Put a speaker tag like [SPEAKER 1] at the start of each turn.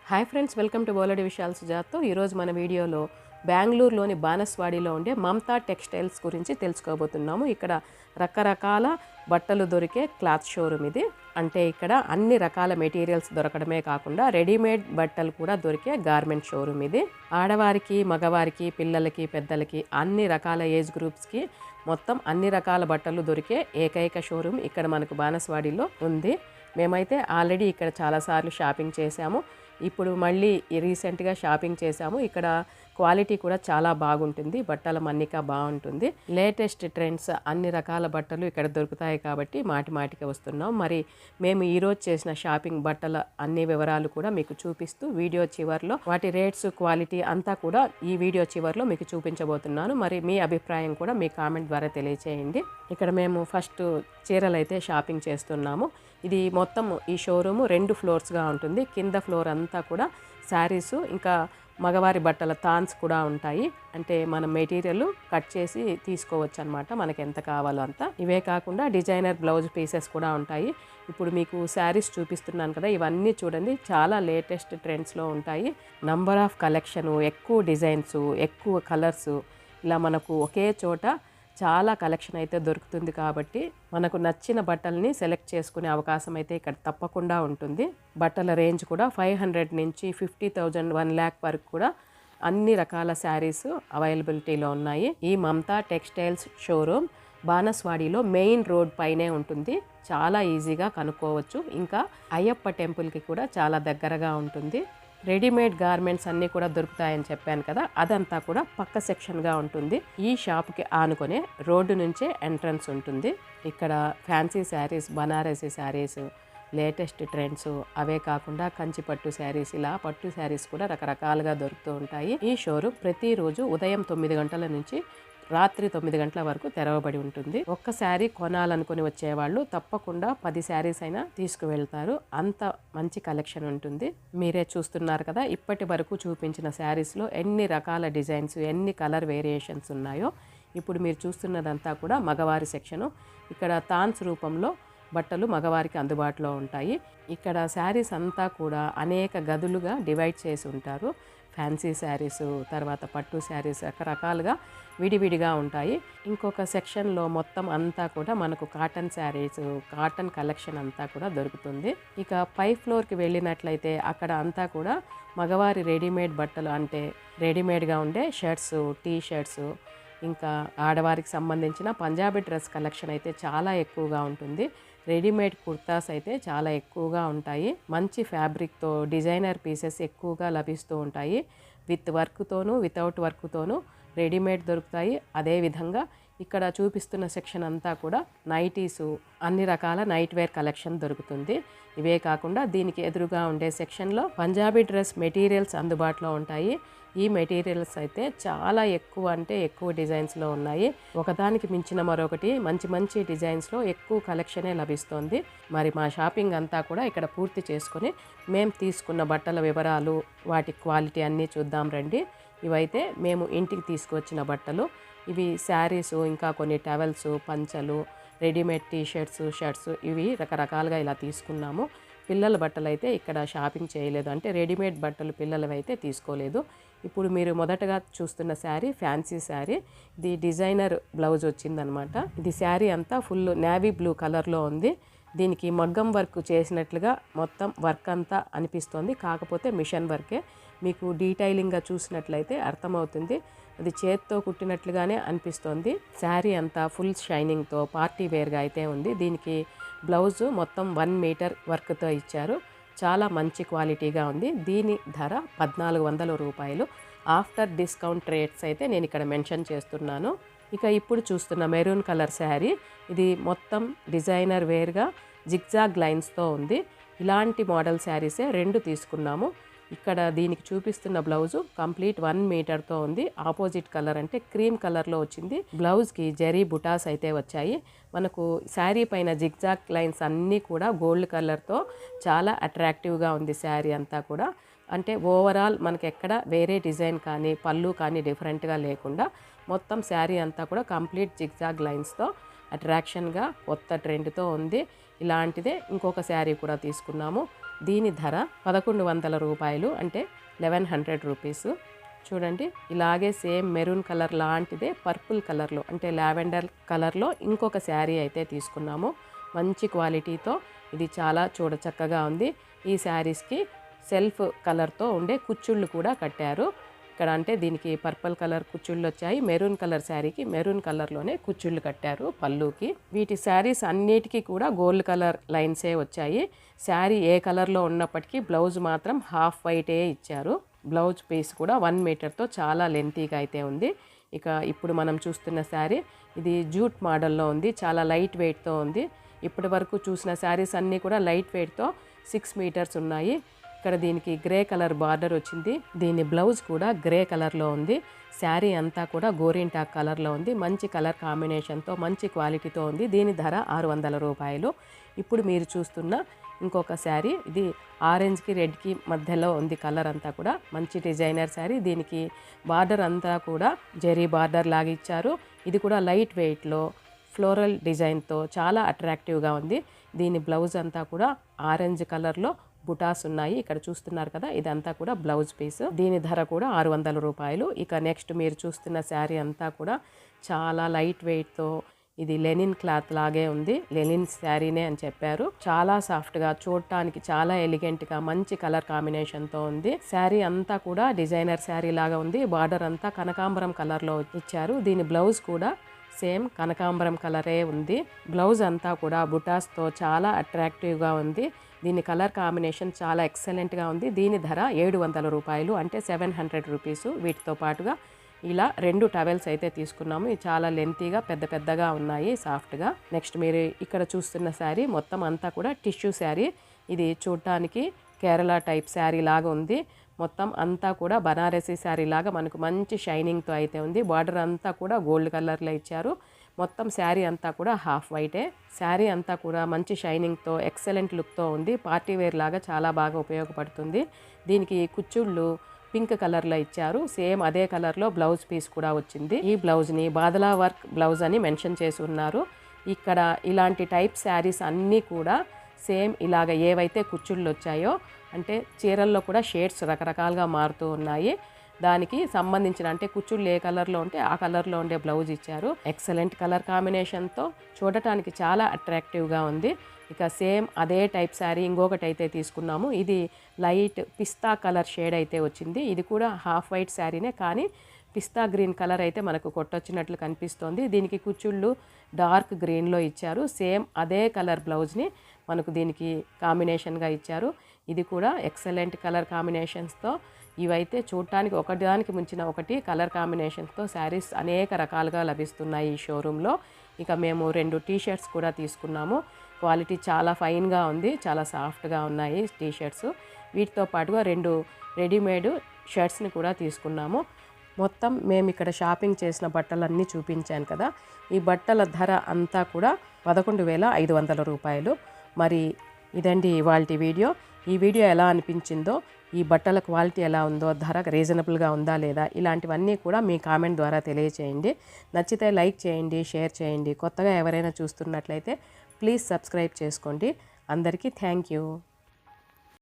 [SPEAKER 1] Hi friends, welcome to బోలెడి విషయాల సుజాత్తో. ఈరోజు మన వీడియోలో బెంగళూరులోని బానస్వాడిలో ఉండే మమతా టెక్స్టైల్స్ గురించి తెలుసుకోబోతున్నాము. ఇక్కడ రకరకాల బట్టలు దొరికే క్లాత్ షోరూమ్ ఇది. అంటే ఇక్కడ అన్ని రకాల మెటీరియల్స్ దొరకడమే కాకుండా రెడీమేడ్ బట్టలు కూడా దొరికే గార్మెంట్ షోరూమ్ ఇది. ఆడవారికి, మగవారికి, పిల్లలకి, పెద్దలకి అన్ని రకాల ఏజ్ గ్రూప్స్కి మొత్తం అన్ని రకాల బట్టలు దొరికే ఏకైక షోరూమ్ ఇక్కడ మనకు బానస్వాడిలో ఉంది. మేమైతే ఆల్రెడీ ఇక్కడ చాలాసార్లు షాపింగ్ చేశాము. ఇప్పుడు మళ్ళీ రీసెంట్గా షాపింగ్ చేశాము. ఇక్కడ క్వాలిటీ కూడా చాలా బాగుంటుంది, బట్టల మన్నిక బాగుంటుంది. లేటెస్ట్ ట్రెండ్స్ అన్ని రకాల బట్టలు ఇక్కడ దొరుకుతాయి కాబట్టి మాటికి వస్తున్నాం. మరి మేము ఈరోజు చేసిన షాపింగ్ బట్టల అన్ని వివరాలు కూడా మీకు చూపిస్తూ వీడియో చివరిలో వాటి రేట్స్, క్వాలిటీ అంతా కూడా ఈ వీడియో చివరిలో మీకు చూపించబోతున్నాను. మరి మీ అభిప్రాయం కూడా మీ కామెంట్ ద్వారా తెలియచేయండి. ఇక్కడ మేము ఫస్ట్ చీరలు అయితే షాపింగ్ చేస్తున్నాము. ఇది మొత్తం ఈ షోరూము 2 ఫ్లోర్స్గా ఉంటుంది. కింద ఫ్లోర్ అంతా కూడా శారీసు, ఇంకా మగవారి బట్టల థాన్స్ కూడా ఉంటాయి. అంటే మనం మెటీరియల్ కట్ చేసి తీసుకోవచ్చు అనమాట, మనకి ఎంత కావాలో అంత. ఇవే కాకుండా డిజైనర్ బ్లౌజ్ పీసెస్ కూడా ఉంటాయి. ఇప్పుడు మీకు శారీస్ చూపిస్తున్నాను కదా, ఇవన్నీ చూడండి, చాలా లేటెస్ట్ ట్రెండ్స్లో ఉంటాయి. నంబర్ ఆఫ్ కలెక్షను, ఎక్కువ డిజైన్స్, ఎక్కువ కలర్సు, ఇలా మనకు ఒకే చోట చాలా కలెక్షన్ అయితే దొరుకుతుంది. కాబట్టి మనకు నచ్చిన బట్టల్ని సెలెక్ట్ చేసుకునే అవకాశం అయితే ఇక్కడ తప్పకుండా ఉంటుంది. బట్టల రేంజ్ కూడా 500 నుంచి 50,000, 1 lakh వరకు కూడా అన్ని రకాల శారీస్ అవైలబిలిటీలో ఉన్నాయి. ఈ మమతా టెక్స్టైల్స్ షోరూమ్ బానస్వాడిలో మెయిన్ రోడ్ పైనే ఉంటుంది. చాలా ఈజీగా కనుక్కోవచ్చు. ఇంకా అయ్యప్ప టెంపుల్కి కూడా చాలా దగ్గరగా ఉంటుంది. రెడీమేడ్ గార్మెంట్స్ అన్నీ కూడా దొరుకుతాయని చెప్పాను కదా, అదంతా కూడా పక్క సెక్షన్గా ఉంటుంది. ఈ షాప్కి ఆనుకునే రోడ్డు నుంచే ఎంట్రన్స్ ఉంటుంది. ఇక్కడ fancy sarees, Banarasi sarees, latest trends, అవే కాకుండా కంచిపట్టు శారీస్, ఇలా పట్టు శారీస్ కూడా రకరకాలుగా దొరుకుతూ ఉంటాయి. ఈ షోరూమ్ ప్రతిరోజు ఉదయం 9 గంటల నుంచి రాత్రి 9 గంటల వరకు తెరవబడి ఉంటుంది. ఒక్క శారీ కొనాలనుకుని వచ్చేవాళ్ళు తప్పకుండా 10 శారీస్ అయినా తీసుకువెళ్తారు. అంత మంచి కలెక్షన్ ఉంటుంది. మీరే చూస్తున్నారు కదా, ఇప్పటి వరకు చూపించిన శారీస్లో ఎన్ని రకాల డిజైన్స్, ఎన్ని కలర్ వేరియేషన్స్ ఉన్నాయో. ఇప్పుడు మీరు చూస్తున్నదంతా కూడా మగవారి సెక్షను. ఇక్కడ థాన్స్ రూపంలో బట్టలు మగవారికి అందుబాటులో ఉంటాయి. ఇక్కడ శారీస్ అంతా కూడా అనేక గదులుగా డివైడ్ చేసి ఉంటారు. ఫ్యాన్సీ శారీస్, తర్వాత పట్టు శారీస్, రకరకాలుగా విడివిడిగా ఉంటాయి. ఇంకొక సెక్షన్లో మొత్తం అంతా కూడా మనకు కాటన్ శారీస్, కాటన్ కలెక్షన్ అంతా కూడా దొరుకుతుంది. ఇక పై ఫ్లోర్కి వెళ్ళినట్లయితే అక్కడ అంతా కూడా మగవారి రెడీమేడ్ బట్టలు, అంటే రెడీమేడ్గా ఉండే షర్ట్స్, టీ షర్ట్స్, ఇంకా ఆడవారికి సంబంధించిన పంజాబీ డ్రెస్ కలెక్షన్ అయితే చాలా ఎక్కువగా ఉంటుంది. రెడీమేడ్ కుర్తాస్ అయితే చాలా ఎక్కువగా ఉంటాయి. మంచి ఫ్యాబ్రిక్తో డిజైనర్ పీసెస్ ఎక్కువగా లభిస్తూ ఉంటాయి. విత్ వర్క్తోనూ, వితౌట్ వర్క్తోనూ రెడీమేడ్ దొరుకుతాయి. అదేవిధంగా ఇక్కడ చూపిస్తున్న సెక్షన్ అంతా కూడా నైటీసు, అన్ని రకాల నైట్ వేర్ కలెక్షన్ దొరుకుతుంది. ఇవే కాకుండా దీనికి ఎదురుగా ఉండే సెక్షన్లో పంజాబీ డ్రెస్ మెటీరియల్స్ అందుబాటులో ఉంటాయి. ఈ మెటీరియల్స్ అయితే చాలా ఎక్కువ, అంటే ఎక్కువ డిజైన్స్లో ఉన్నాయి. ఒకదానికి మించిన మరొకటి మంచి మంచి డిజైన్స్లో ఎక్కువ కలెక్షనే లభిస్తుంది. మరి మా షాపింగ్ అంతా కూడా ఇక్కడ పూర్తి చేసుకొని మేము తీసుకున్న బట్టల వివరాలు, వాటి క్వాలిటీ అన్నీ చూద్దాం రండి. ఇవైతే మేము ఇంటికి తీసుకొచ్చిన బట్టలు. ఇవి శారీసు, ఇంకా కొన్ని టవల్స్, పంచలు, రెడీమేడ్ టీ షర్ట్స్, ఇవి రకరకాలుగా ఇలా తీసుకున్నాము. పిల్లల బట్టలు అయితే ఇక్కడ షాపింగ్ చేయలేదు, అంటే రెడీమేడ్ బట్టలు పిల్లలవి అయితే తీసుకోలేదు. ఇప్పుడు మీరు మొదటగా చూస్తున్న శారీ ఫ్యాన్సీ శారీ. ఇది డిజైనర్ బ్లౌజ్ వచ్చిందనమాట. ఇది శారీ అంతా ఫుల్ నేవీ బ్లూ కలర్లో ఉంది. దీనికి మగ్గం వర్క్ చేసినట్లుగా మొత్తం వర్క్ అంతా అనిపిస్తోంది, కాకపోతే మిషన్ వర్కే. మీకు డీటెయిలింగ్గా చూసినట్లయితే అర్థమవుతుంది, అది చేత్తో కుట్టినట్లుగానే అనిపిస్తోంది. శారీ అంతా ఫుల్ షైనింగ్తో పార్టీ వేర్గా అయితే ఉంది. దీనికి బ్లౌజు మొత్తం 1 మీటర్ వర్క్తో ఇచ్చారు. చాలా మంచి క్వాలిటీగా ఉంది. దీని ధర 1,400 రూపాయలు. ఆఫ్టర్ డిస్కౌంట్ రేట్స్ అయితే నేను ఇక్కడ మెన్షన్ చేస్తున్నాను. ఇక ఇప్పుడు చూస్తున్న మెరూన్ కలర్ శారీ, ఇది మొత్తం డిజైనర్ వేర్గా జిగ్జాగ్ లైన్స్తో ఉంది. ఇలాంటి మోడల్ శారీసే 2 తీసుకున్నాము. ఇక్కడ దీనికి చూపిస్తున్న బ్లౌజు కంప్లీట్ 1 మీటర్తో ఉంది. ఆపోజిట్ కలర్ అంటే క్రీమ్ కలర్లో వచ్చింది. బ్లౌజ్కి జరీ బుటాస్ అయితే వచ్చాయి. మనకు శారీ పైన జిగ్జాగ్ లైన్స్ అన్నీ కూడా గోల్డ్ కలర్తో చాలా అట్రాక్టివ్గా ఉంది శారీ అంతా కూడా. అంటే ఓవరాల్ మనకి ఎక్కడ వేరే డిజైన్ కానీ పళ్ళు కానీ డిఫరెంట్గా లేకుండా మొత్తం శారీ అంతా కూడా కంప్లీట్ జిగ్జాగ్ లైన్స్తో అట్రాక్షన్గా కొత్త ట్రెండ్తో ఉంది. ఇలాంటిదే ఇంకొక శారీ కూడా తీసుకున్నాము. దీని ధర 1100 రూపాయలు, అంటే 1100 రూపీస్. చూడండి, ఇలాగే సేమ్ మెరూన్ కలర్ లాంటిదే పర్పుల్ కలర్లో అంటే లావెండర్ కలర్లో ఇంకొక శారీ అయితే తీసుకున్నాము. మంచి క్వాలిటీతో ఇది చాలా చూడచక్కగా ఉంది. ఈ శారీస్కి సెల్ఫ్ కలర్తో ఉండే కుచ్చుళ్ళు కూడా కట్టారు. ఇక్కడ అంటే దీనికి పర్పుల్ కలర్ కుచ్చుళ్ళు వచ్చాయి, మెరూన్ కలర్ శారీకి మెరూన్ కలర్లోనే కుచ్చుళ్ళు కట్టారు పళ్ళుకి. వీటి శారీస్ అన్నిటికీ కూడా గోల్డ్ కలర్ లైన్సే వచ్చాయి. శారీ ఏ కలర్లో ఉన్నప్పటికీ బ్లౌజ్ మాత్రం హాఫ్ వైటే ఇచ్చారు. బ్లౌజ్ పీస్ కూడా 1 మీటర్తో చాలా లెంతీగా అయితే ఉంది. ఇక ఇప్పుడు మనం చూస్తున్న శారీ ఇది జూట్ మోడల్లో ఉంది, చాలా లైట్ వెయిట్తో ఉంది. ఇప్పటి వరకు చూసిన శారీస్ అన్నీ కూడా లైట్ వెయిట్తో 6 మీటర్స్ ఉన్నాయి. ఇక్కడ దీనికి గ్రే కలర్ బార్డర్ వచ్చింది. దీని బ్లౌజ్ కూడా గ్రే కలర్లో ఉంది. శారీ అంతా కూడా గోరింటాక్ కలర్లో ఉంది. మంచి కలర్ కాంబినేషన్తో మంచి క్వాలిటీతో ఉంది. దీని ధర 600 రూపాయలు. ఇప్పుడు మీరు చూస్తున్న ఇంకొక శారీ ఇది ఆరెంజ్కి రెడ్కి మధ్యలో ఉంది. కలర్ అంతా కూడా మంచి డిజైనర్ శారీ. దీనికి బార్డర్ అంతా కూడా జెరీ బార్డర్ లాగా ఇచ్చారు. ఇది కూడా లైట్ వెయిట్లో ఫ్లోరల్ డిజైన్తో చాలా అట్రాక్టివ్గా ఉంది. దీని బ్లౌజ్ అంతా కూడా ఆరెంజ్ కలర్లో బుటాస్ ఉన్నాయి. ఇక్కడ చూస్తున్నారు కదా, ఇదంతా కూడా బ్లౌజ్ పీస్. దీని ధర కూడా 600 రూపాయలు. ఇక నెక్స్ట్ మీరు చూస్తున్న శారీ అంతా కూడా చాలా లైట్ వెయిట్తో ఇది లెనిన్ క్లాత్ లాగే ఉంది. లెనిన్ శారీనే అని చెప్పారు. చాలా సాఫ్ట్గా, చూడటానికి చాలా ఎలిగెంట్గా మంచి కలర్ కాంబినేషన్తో ఉంది. శారీ అంతా కూడా డిజైనర్ శారీ లాగా ఉంది. బార్డర్ అంతా కనకాంబరం కలర్లో ఇచ్చారు. దీని బ్లౌజ్ కూడా సేమ్ కనకాంబరం కలరే ఉంది. బ్లౌజ్ అంతా కూడా బుటాస్తో చాలా అట్రాక్టివ్గా ఉంది. దీని కలర్ కాంబినేషన్ చాలా ఎక్సలెంట్గా ఉంది. దీని ధర 700 రూపాయలు, అంటే 700 రూపీస్. వీటితో పాటుగా ఇలా 2 టవెల్స్ అయితే తీసుకున్నాము. ఇవి చాలా లెంతీగా పెద్ద పెద్దగా ఉన్నాయి, సాఫ్ట్గా. నెక్స్ట్ మీరు ఇక్కడ చూస్తున్న శారీ మొత్తం అంతా కూడా టిష్యూ శారీ. ఇది చూడటానికి కేరళ టైప్ శారీ లాగా ఉంది. మొత్తం అంతా కూడా బనారసీ శారీ లాగా మనకు మంచి షైనింగ్తో అయితే ఉంది. బార్డర్ అంతా కూడా గోల్డ్ కలర్లో ఇచ్చారు. మొత్తం శారీ అంతా కూడా హాఫ్ వైటే. శారీ అంతా కూడా మంచి షైనింగ్తో ఎక్సలెంట్ లుక్తో ఉంది. పార్టీ వేర్ లాగా చాలా బాగా ఉపయోగపడుతుంది. దీనికి కుచ్చుళ్ళు పింక్ కలర్లో ఇచ్చారు. సేమ్ అదే కలర్లో బ్లౌజ్ పీస్ కూడా వచ్చింది. ఈ బ్లౌజ్ని బాదలా వర్క్ బ్లౌజ్ అని మెన్షన్ చేసి ఉన్నారు. ఇక్కడ ఇలాంటి టైప్ శారీస్ అన్నీ కూడా సేమ్ ఇలాగ ఏవైతే కుచ్చుళ్ళు వచ్చాయో, అంటే చీరల్లో కూడా షేడ్స్ రకరకాలుగా మారుతూ ఉన్నాయి. దానికి సంబంధించిన అంటే కుచ్చుళ్ళు ఏ కలర్లో ఉంటే ఆ కలర్లో ఉండే బ్లౌజ్ ఇచ్చారు. ఎక్సలెంట్ కలర్ కాంబినేషన్తో చూడటానికి చాలా అట్రాక్టివ్గా ఉంది. ఇక సేమ్ అదే టైప్ శారీ ఇంకొకటి అయితే తీసుకున్నాము. ఇది లైట్ పిస్తా కలర్ షేడ్ అయితే వచ్చింది. ఇది కూడా హాఫ్ వైట్ శారీనే, కానీ పిస్తా గ్రీన్ కలర్ అయితే మనకు కొట్టొచ్చినట్లు కనిపిస్తోంది. దీనికి కుచ్చుళ్ళు డార్క్ గ్రీన్లో ఇచ్చారు. సేమ్ అదే కలర్ బ్లౌజ్ని మనకు దీనికి కాంబినేషన్గా ఇచ్చారు. ఇది కూడా ఎక్సలెంట్ కలర్ కాంబినేషన్స్తో, ఇవైతే చూడటానికి ఒకదానికి మించిన ఒకటి కలర్ కాంబినేషన్స్తో శారీస్ అనేక రకాలుగా లభిస్తున్నాయి ఈ షోరూంలో. ఇక మేము 2 టీషర్ట్స్ కూడా తీసుకున్నాము. క్వాలిటీ చాలా ఫైన్గా ఉంది, చాలా సాఫ్ట్గా ఉన్నాయి టీషర్ట్స్. వీటితో పాటుగా 2 రెడీమేడ్ షర్ట్స్ని కూడా తీసుకున్నాము. మొత్తం మేము ఇక్కడ షాపింగ్ చేసిన బట్టలన్నీ చూపించాను కదా. ఈ బట్టల ధర అంతా కూడా 11,500 రూపాయలు. మరి ఇదండి ఇవాల్టి వీడియో. ఈ వీడియో ఎలా అనిపించిందో, ఈ బట్టల క్వాలిటీ ఎలా ఉందో, ధర రీజనబుల్గా ఉందా లేదా, ఇలాంటివన్నీ కూడా మీ కామెంట్ ద్వారా తెలియచేయండి. నచ్చితే లైక్ చేయండి, షేర్ చేయండి. కొత్తగా ఎవరైనా చూస్తున్నట్లయితే ప్లీజ్ సబ్స్క్రైబ్ చేసుకోండి. అందరికీ థ్యాంక్ యూ.